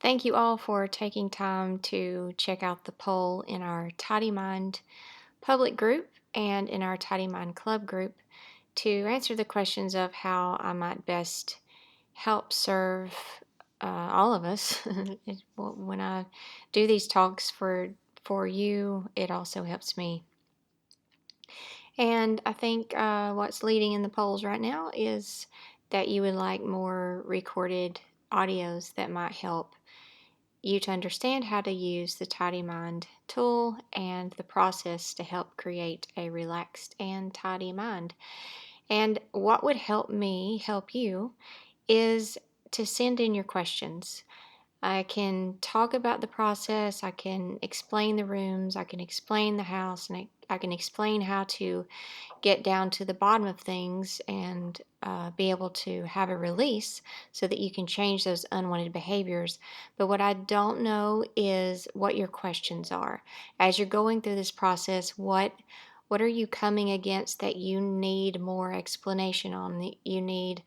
Thank you all for taking time to check out the poll in our Tidy Mind public group and in our Tidy Mind Club group to answer the questions of how I might best help serve all of us. When I do these talks for you, it also helps me. And I think what's leading in the polls right now is that you would like more recorded audios that might help you to understand how to use the Tidy Mind tool and the process to help create a relaxed and tidy mind. And what would help me help you is to send in your questions. I can talk about the process, I can explain the rooms, I can explain the house, and I can explain how to get down to the bottom of things and be able to have a release so that you can change those unwanted behaviors. But what I don't know is what your questions are. As you're going through this process, what are you coming against that you need more explanation on, that you need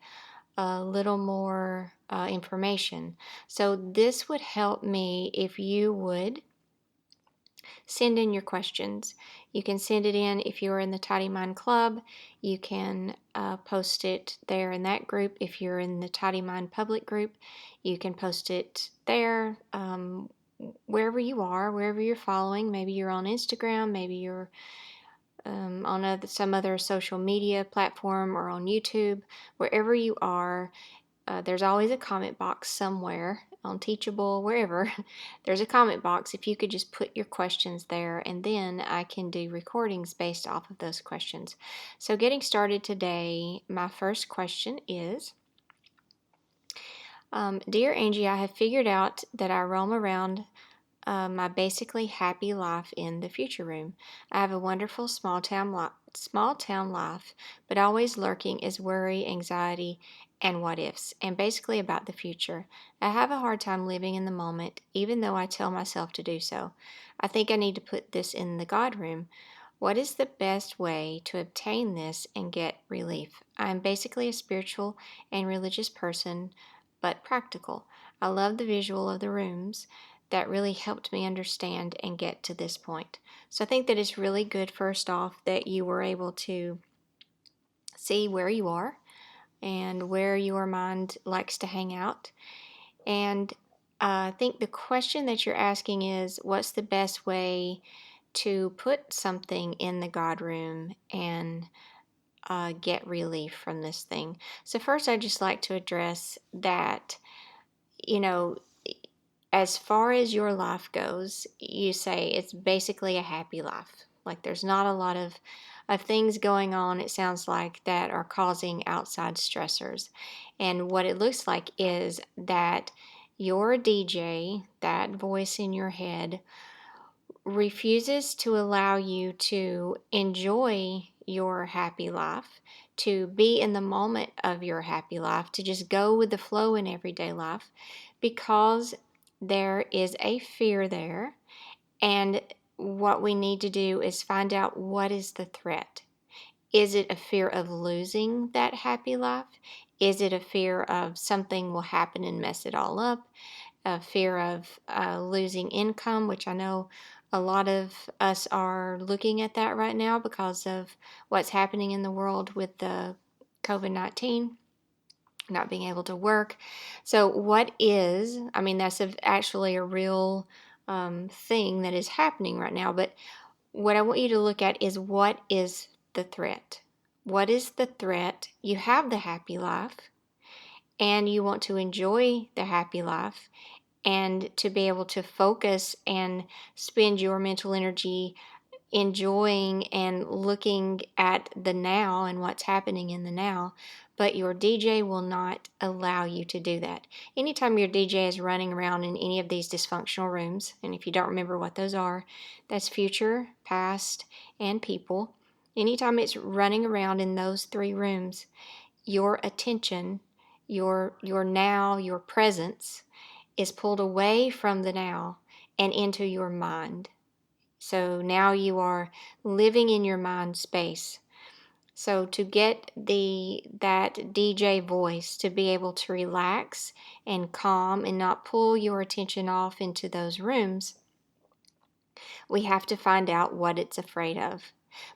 a little more information? So this would help me if you would send in your questions. You can send it in if you're in the Tidy Mind Club. You can post it there in that group. If you're in the Tidy Mind public group, you can post it there. Wherever you are, wherever you're following. Maybe you're on Instagram, maybe you're on some other social media platform or on YouTube. Wherever you are, there's always a comment box somewhere on Teachable, wherever. There's a comment box. If you could just put your questions there, and then I can do recordings based off of those questions. So, getting started today, my first question is Dear Angie, I have figured out that I roam around my basically happy life in the future room. I have a wonderful small town life, but always lurking is worry, anxiety, and what ifs, and basically about the future. I have a hard time living in the moment, even though I tell myself to do so. I think I need to put this in the God room. What is the best way to obtain this and get relief? I am basically a spiritual and religious person, but practical. I love the visual of the rooms that really helped me understand and get to this point. So I think that it's really good, first off, that you were able to see where you are and where your mind likes to hang out. And I think the question that you're asking is, what's the best way to put something in the God room and get relief from this thing? So first, I'd just like to address that, you know, as far as your life goes, you say it's basically a happy life. Like there's not a lot of things going on, it sounds like, that are causing outside stressors. And what it looks like is that your DJ, that voice in your head, refuses to allow you to enjoy your happy life, to be in the moment of your happy life, to just go with the flow in everyday life, because there is a fear there. And what we need to do is find out, what is the threat. Is it a fear of losing that happy life? Is it a fear of something will happen and mess it all up? A fear of losing income, which I know a lot of us are looking at that right now because of what's happening in the world with the COVID-19, not being able to work. So that's actually a real thing that is happening right now. But what I want you to look at is, what is the threat? What is the threat? You have the happy life and you want to enjoy the happy life, and to be able to focus and spend your mental energy enjoying and looking at the now and what's happening in the now. But your DJ will not allow you to do that. Anytime your DJ is running around in any of these dysfunctional rooms, and if you don't remember what those are, that's future, past, and people. Anytime it's running around in those three rooms, your attention, your now, your presence is pulled away from the now and into your mind. So now you are living in your mind space. So to get that DJ voice to be able to relax and calm and not pull your attention off into those rooms, we have to find out what it's afraid of.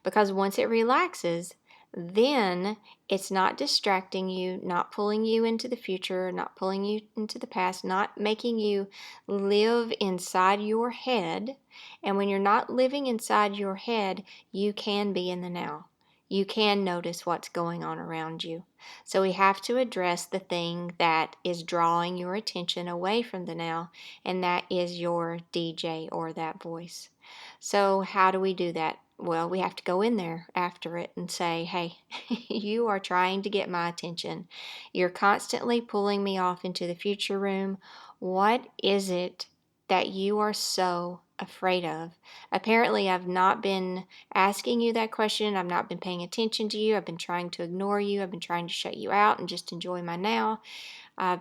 Because once it relaxes, then it's not distracting you, not pulling you into the future, not pulling you into the past, not making you live inside your head. And when you're not living inside your head, you can be in the now. You can notice what's going on around you. So we have to address the thing that is drawing your attention away from the now, and that is your DJ or that voice. So, how do we do that? Well, we have to go in there after it and say, hey, you are trying to get my attention. You're constantly pulling me off into the future room. What is it that you are so afraid of? Apparently, I've not been asking you that question. I've not been paying attention to you. I've been trying to ignore you. I've been trying to shut you out and just enjoy my now. I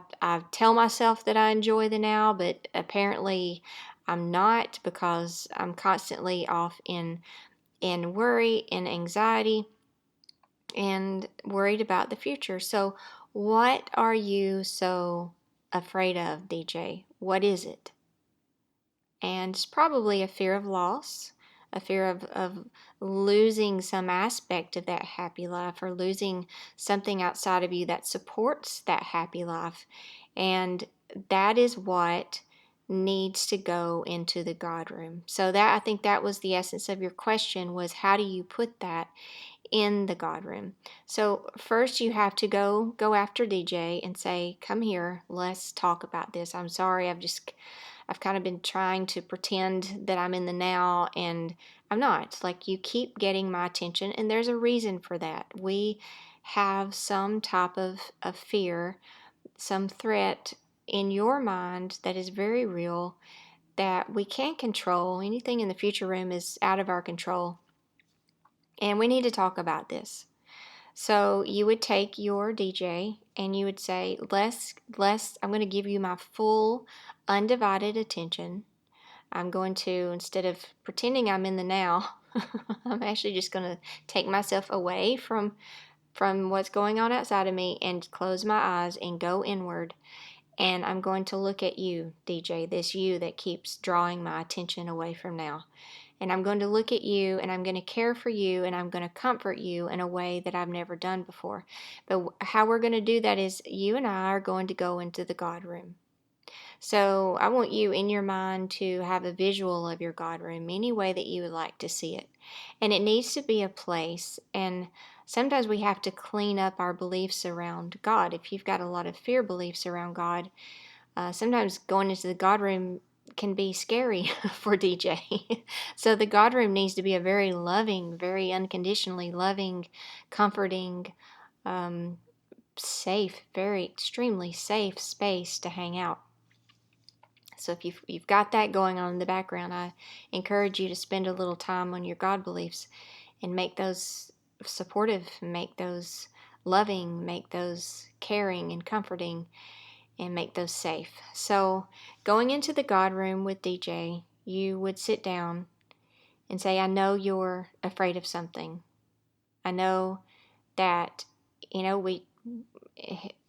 tell myself that I enjoy the now, but apparently I'm not, because I'm constantly off in worry and anxiety and worried about the future. So, what are you so afraid of, DJ? What is it? And it's probably a fear of loss, a fear of losing some aspect of that happy life, or losing something outside of you that supports that happy life. And that is what needs to go into the God room. So that, I think that was the essence of your question, was how do you put that in the God room? So first you have to go after DJ and say, come here, let's talk about this. I'm sorry, I've kind of been trying to pretend that I'm in the now, and I'm not. Like, you keep getting my attention, and there's a reason for that. We have some type of fear, some threat in your mind that is very real, that we can't control. Anything in the future room is out of our control, and we need to talk about this. So you would take your DJ and you would say, I'm going to give you my full, undivided attention. I'm going to, instead of pretending I'm in the now, I'm actually just going to take myself away from what's going on outside of me and close my eyes and go inward. And I'm going to look at you, DJ, this you that keeps drawing my attention away from now. And I'm going to look at you, and I'm going to care for you, and I'm going to comfort you in a way that I've never done before. But how we're going to do that is you and I are going to go into the God room. So I want you in your mind to have a visual of your God room any way that you would like to see it. And it needs to be a place. And sometimes we have to clean up our beliefs around God. If you've got a lot of fear beliefs around God, sometimes going into the God room can be scary for DJ. So the God room needs to be a very loving, very unconditionally loving, comforting, um, safe, very extremely safe space to hang out. So if you've got that going on in the background, I encourage you to spend a little time on your God beliefs and make those supportive, make those loving, make those caring and comforting, and make those safe. So going into the God room with DJ, you would sit down and say, I know you're afraid of something. I know that, we,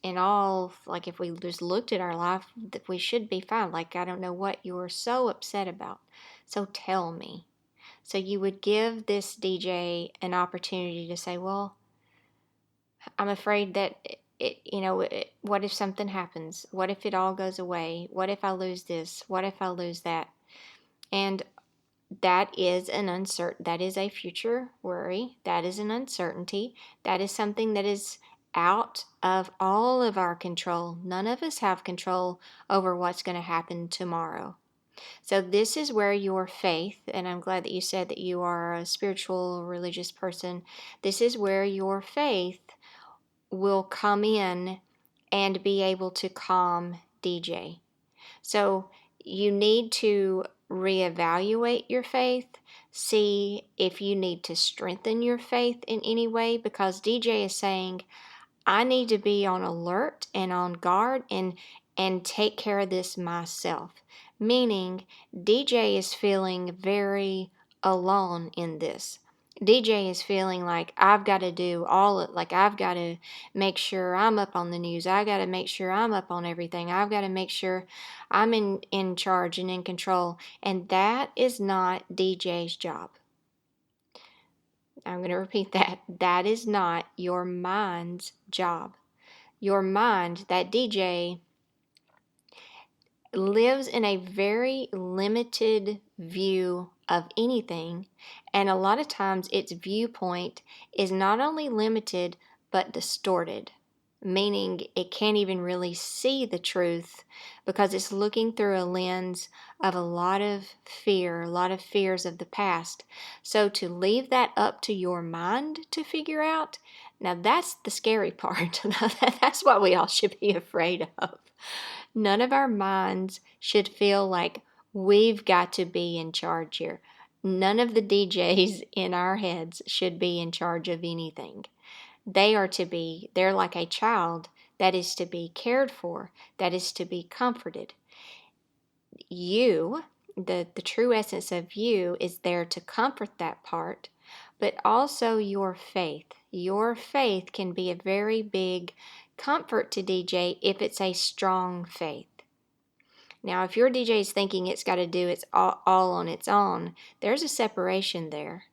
in all, like, if we just looked at our life, that we should be fine. Like, I don't know what you're so upset about. So tell me. So you would give this DJ an opportunity to say, well, I'm afraid that what if something happens? What if it all goes away? What if I lose this? What if I lose that? And that is that is a future worry. That is an uncertainty. That is something that is out of all of our control. None of us have control over what's going to happen tomorrow. So this is where your faith, and I'm glad that you said that you are a spiritual, religious person. This is where your faith will come in and be able to calm DJ. So you need to reevaluate your faith, see if you need to strengthen your faith in any way, because DJ is saying, I need to be on alert and on guard and take care of this myself. Meaning DJ is feeling very alone in this. DJ is feeling like I've got to do all it, like I've got to make sure I'm up on the news. I got to make sure I'm up on everything. I've got to make sure I'm in charge and in control. And that is not DJ's job. I'm going to repeat that. That is not your mind's job. Your mind, that DJ, lives in a very limited view of anything, and a lot of times its viewpoint is not only limited but distorted, meaning it can't even really see the truth because it's looking through a lens of a lot of fear, a lot of fears of the past. So to leave that up to your mind to figure out, now that's the scary part. That's what we all should be afraid of. None of our minds should feel like we've got to be in charge here. None of the DJs in our heads should be in charge of anything. They're like a child that is to be cared for, that is to be comforted. You, the true essence of you, is there to comfort that part, but also your faith. Your faith can be a very big comfort to DJ if it's a strong faith. Now, if your DJ is thinking it's got to do it all on its own, there's a separation there.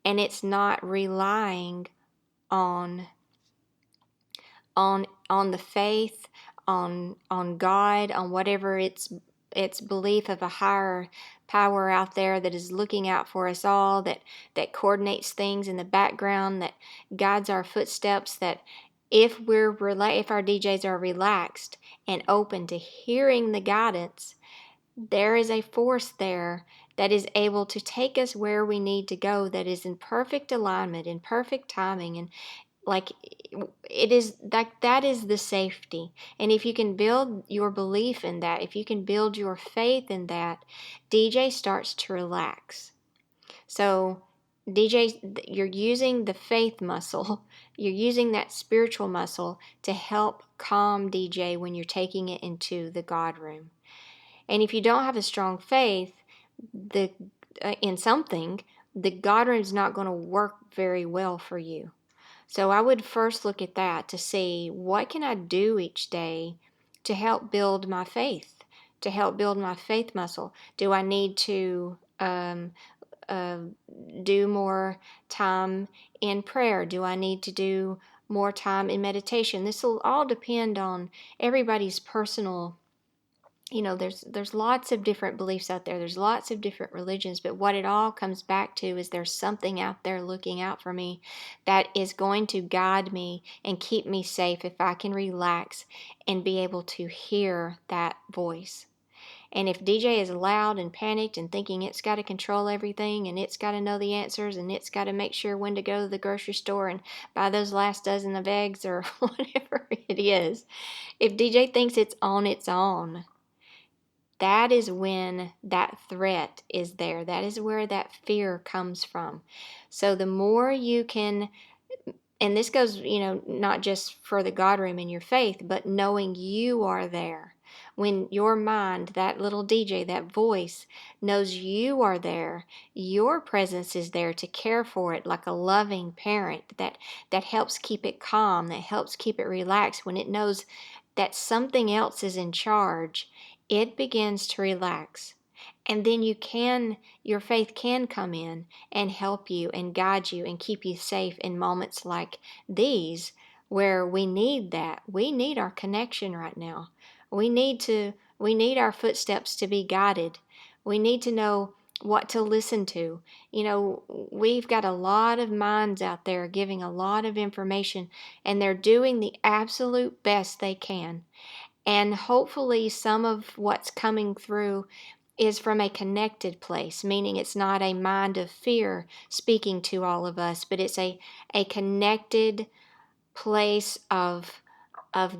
And it's not relying on on the faith, on God, on whatever its belief of a higher power out there that is looking out for us all, that coordinates things in the background, that guides our footsteps, that if our DJs are relaxed and open to hearing the guidance, there is a force there that is able to take us where we need to go, that is in perfect alignment, in perfect timing, and like it is like that is the safety. And if you can build your belief in that, if you can build your faith in that, DJ starts to relax. So DJ, you're using the faith muscle, you're using that spiritual muscle to help calm DJ when you're taking it into the God room. And if you don't have a strong faith, the in something, the God room is not going to work very well for you. So I would first look at that to see what can I do each day to help build my faith, to help build my faith muscle. Do I need to uh, do more time in prayer? Do I need to do more time in meditation? This will all depend on everybody's personal. There's lots of different beliefs out there. There's lots of different religions, but what it all comes back to is there's something out there looking out for me that is going to guide me and keep me safe if I can relax and be able to hear that voice. And if DJ is loud and panicked and thinking it's got to control everything and it's got to know the answers and it's got to make sure when to go to the grocery store and buy those last dozen of eggs or whatever it is, if DJ thinks it's on its own, that is when that threat is there. That is where that fear comes from. So the more you can, and this goes, not just for the God room in your faith, but knowing you are there. When your mind, that little DJ, that voice, knows you are there, your presence is there to care for it like a loving parent that helps keep it calm, that helps keep it relaxed. When it knows that something else is in charge, it begins to relax. And then your faith can come in and help you and guide you and keep you safe in moments like these where we need that. We need our connection right now. We need our footsteps to be guided. We need to know what to listen to. We've got a lot of minds out there giving a lot of information, and they're doing the absolute best they can. And hopefully, some of what's coming through is from a connected place, meaning it's not a mind of fear speaking to all of us, but it's a connected place of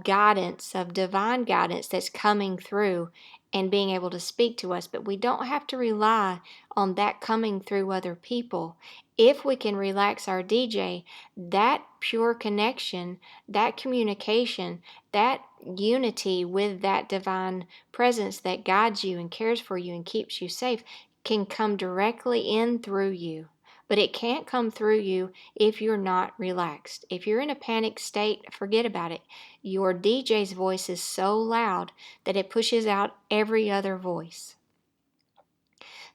guidance, of divine guidance that's coming through and being able to speak to us. But we don't have to rely on that coming through other people. If we can relax our DJ, that pure connection, that communication, that unity with that divine presence that guides you and cares for you and keeps you safe can come directly in through you but it can't come through you if you're not relaxed. If you're in a panic state, forget about it. Your DJ's voice is so loud that it pushes out every other voice.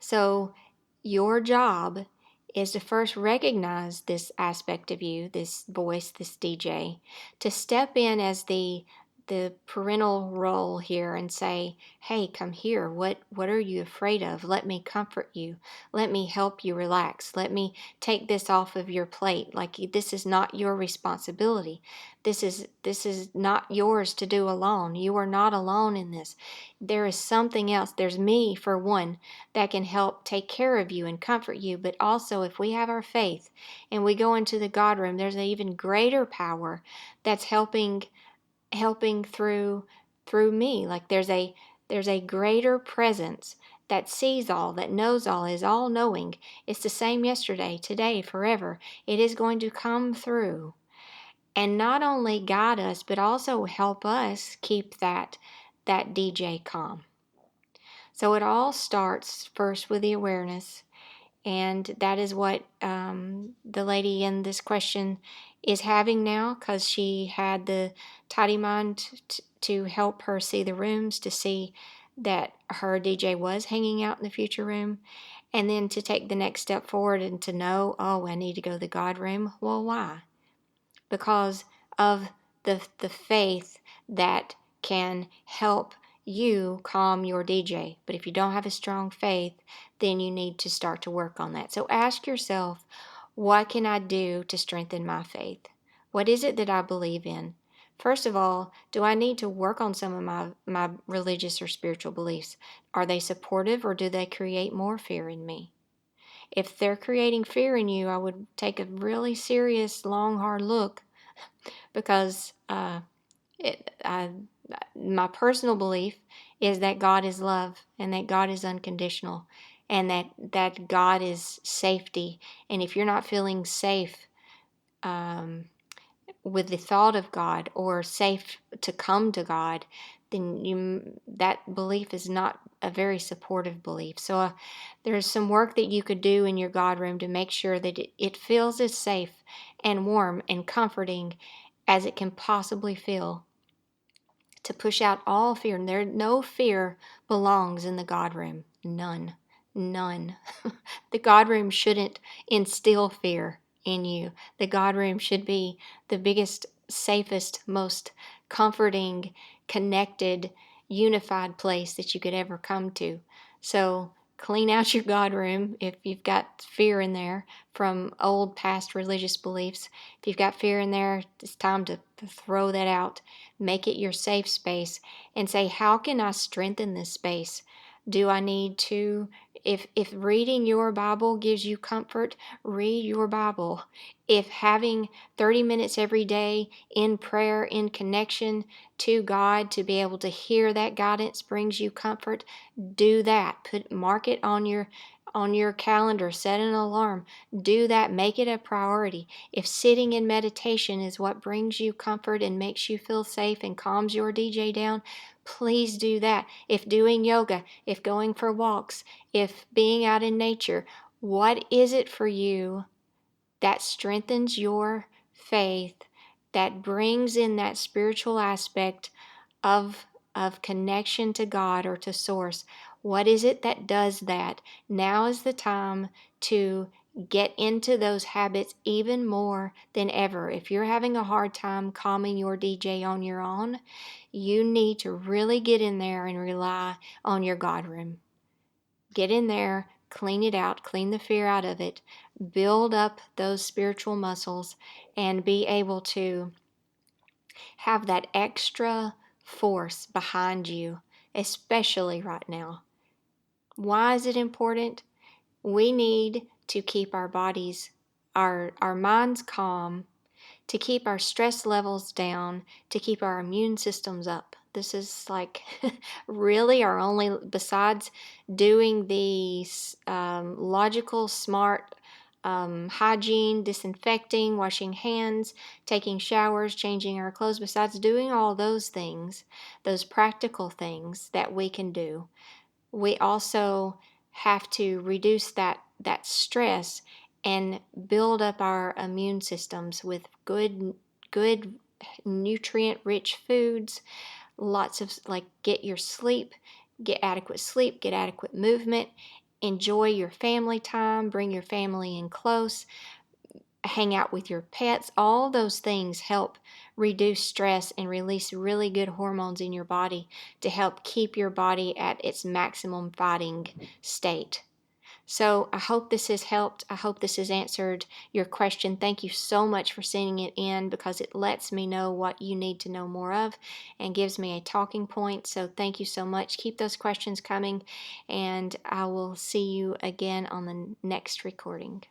So your job is to first recognize this aspect of you, this voice, this DJ, to step in as the parental role here and say, hey, come here. What are you afraid of? Let me comfort you. Let me help you relax. Let me take this off of your plate. Like, this is not your responsibility. This is not yours to do alone. You are not alone in this. There is something else. There's me, for one, that can help take care of you and comfort you. But also, if we have our faith and we go into the God room, there's an even greater power that's helping through me. Like, there's a greater presence that sees all, that knows all, is all knowing. It's the same yesterday, today, forever. It is going to come through and not only guide us, but also help us keep that DJ calm. So it all starts first with the awareness, and that is what the lady in this question is having now, because she had the tidy mind to help her see the rooms, to see that her DJ was hanging out in the future room, and then to take the next step forward and to know, oh, I need to go to the God room. Well, why? Because of the faith that can help you calm your DJ. But if you don't have a strong faith, then you need to start to work on that. So ask yourself, what can I do to strengthen my faith? What is it that I believe in? First of all, do I need to work on some of my religious or spiritual beliefs? Are they supportive, or do they create more fear in me? If they're creating fear in you, I would take a really serious, long, hard look, because my personal belief is that God is love, and that God is unconditional, and that God is safety. And if you're not feeling safe um, with the thought of God, or safe to come to God, then that belief is not a very supportive belief. So there's some work that you could do in your God room to make sure that it feels as safe and warm and comforting as it can possibly feel, to push out all fear. And no fear belongs in the God room. None. None. The God room shouldn't instill fear in you. The God room should be the biggest, safest, most comforting, connected, unified place that you could ever come to. So clean out your God room if you've got fear in there from old past religious beliefs. If you've got fear in there, it's time to throw that out. Make it your safe space and say, how can I strengthen this space? Do I need to, if reading your Bible gives you comfort, read your Bible. If having 30 minutes every day in prayer, in connection to God, to be able to hear that guidance brings you comfort, do that. Mark it on your calendar, set an alarm. Do that, make it a priority. If sitting in meditation is what brings you comfort and makes you feel safe and calms your DJ down, please do that. If doing yoga, if going for walks, if being out in nature, what is it for you that strengthens your faith, that brings in that spiritual aspect of connection to God or to source? What is it that does that? Now is the time to get into those habits even more than ever. If you're having a hard time calming your DJ on your own, you need to really get in there and rely on your God room. Get in there, clean it out, clean the fear out of it, build up those spiritual muscles, and be able to have that extra force behind you, especially right now. Why is it important? We need to keep our bodies, our minds calm, to keep our stress levels down, to keep our immune systems up. This is like really our only, besides doing the logical, smart hygiene, disinfecting, washing hands, taking showers, changing our clothes, besides doing all those things, those practical things that we can do, we also have to reduce that stress and build up our immune systems with good nutrient rich foods, lots of, like, get your sleep, get adequate movement, enjoy your family time, bring your family in close, hang out with your pets. All those things help reduce stress and release really good hormones in your body to help keep your body at its maximum fighting state. So I hope this has helped. I hope this has answered your question. Thank you so much for sending it in, because it lets me know what you need to know more of and gives me a talking point. So thank you so much. Keep those questions coming, and I will see you again on the next recording.